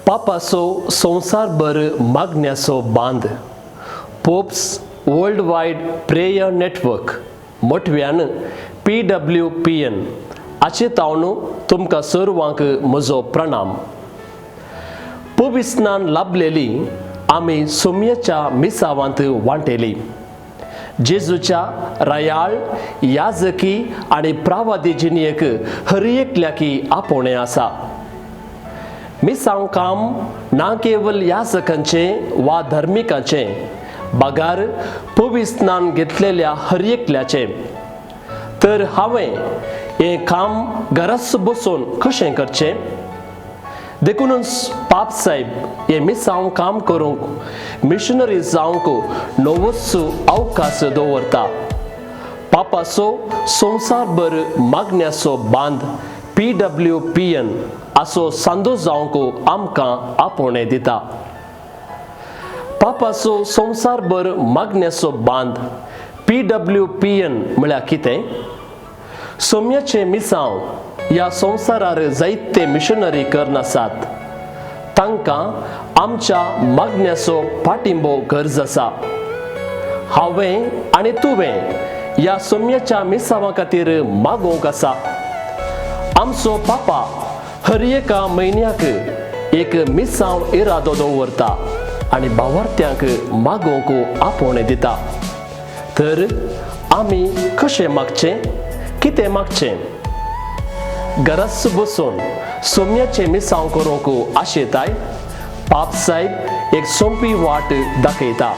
पापाचो संवसारभर मागण्याचो बांद. Pope's Worldwide Prayer Network मोठव्यान PWPN हाचे तावणू तुमकां सर्वांक म्हजो प्रणाम. पविस्नान लाभलेली आमी सोम्याच्या मिसावांत वांटेली. जेजूच्या रायाळ याजकी आनी प्रावादी जिणयेक हर एकल्याकी आपोवणें आसा. मिसांव काम ना केवल याजकांचे वा धर्मिकांचे बागार पविस्नान घेतलेल्या हर एकल्याचे. तर हांवें हें काम घराच बसून कशें करचें? देखूनच पाप साहेब हे मिसांव काम करूंक मिशनरी जावंक नवोच अवकाश दवरता. पापाचो संवसारभर मागण्याचो बांद PWPN असो सांदो जावंक आमकां आपोवणें दिता. पापाचो संवसारभर मागण्याचो बांद PWPN म्हळ्यार कितें? सोम्याचे मिसांव ह्या संवसारार जायते मिशनरी कर्ण आसात. तांकां आमच्या मागण्याचो पाठिंबो गरज आसा. हांवें आनी तुवें ह्या सोम्याच्या मिसांवा खातीर मागोवंक आसा. आमचो पापा हर एका म्हयन्याक एक मिसांव इरादो दवरता आनी भावार्थ्यांक मागोवंक आपोवणें दिता. तर आमी कशें मागचें? कितें मागचें? घराच बसून सोम्याचें मिसांव करूंक आशेताय? पाप साहेब एक सोंपी वाट दाखयता.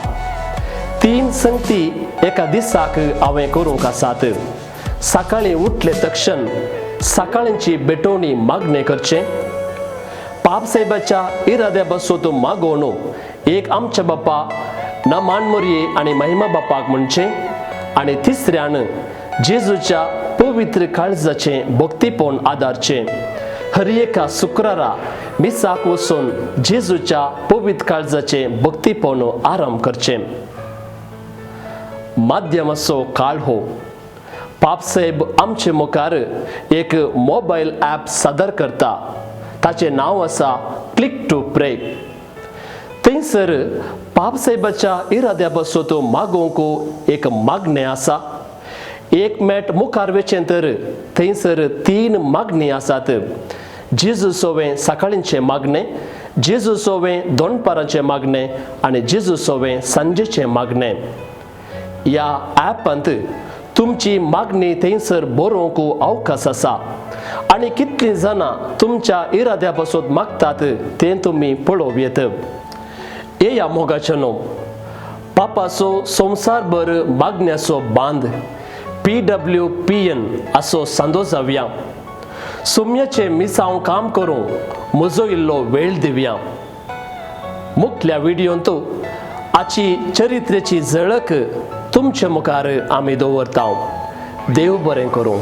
3 संगती एका दिसाक हांवें करूंक आसात. सकाळीं उठले तक्षण सकाळची बेटोवणी मागणें करचें. पाप साहेबाच्या इराद्या बसोत मागोवन एक आमच्या बाप्पा ना मानमोरये आनी महिमा बापाक म्हणचें. आनी तिसऱ्यान जेजूच्या पवित्र काळजाचें भक्तीपोवन आदारचें. हर एका शुक्रारा मिसाक वचून जेजूच्या पवित्र काळजाचें भक्तीपोवन आराम करचें. माध्यमाचो काळ हो. पाप साहेब आमचे मुखार एक मोबायल ॲप सादर करता. ताचें नांव आसा क्लिक टू प्रे. थंयसर पाप साहेबाच्या इराद्या बसोत मागोवंक एक मागणें आसा. एक मेट मुखार वेचें तर थंयसर 3 मागणी आसात. जेजू सोवें सकाळींचें मागणें, जेजू सोवें दोनपाराचें मागणें आनी जेजू सोवें सांजेचें मागणें. ह्या ॲपांत तुमची मागणी थंयसर बरोवंक अवकाश आसा. आनी कितलीं जाणां तुमच्या इराद्या बसोत मागतात तें तुमी पळोवं येत. येया मोगाचे न्हू. पापाचो संवसारभर मागण्याचो बांद PWPN असो सांदो जावया. सोम्याचें मिसांव काम करूंक म्हजो इल्लो वेळ दिवया. मुखल्या व्हिडिओंत हाची चरित्रेची झळक तुमचे मुखार आमी दवरता. देव बरें करूं.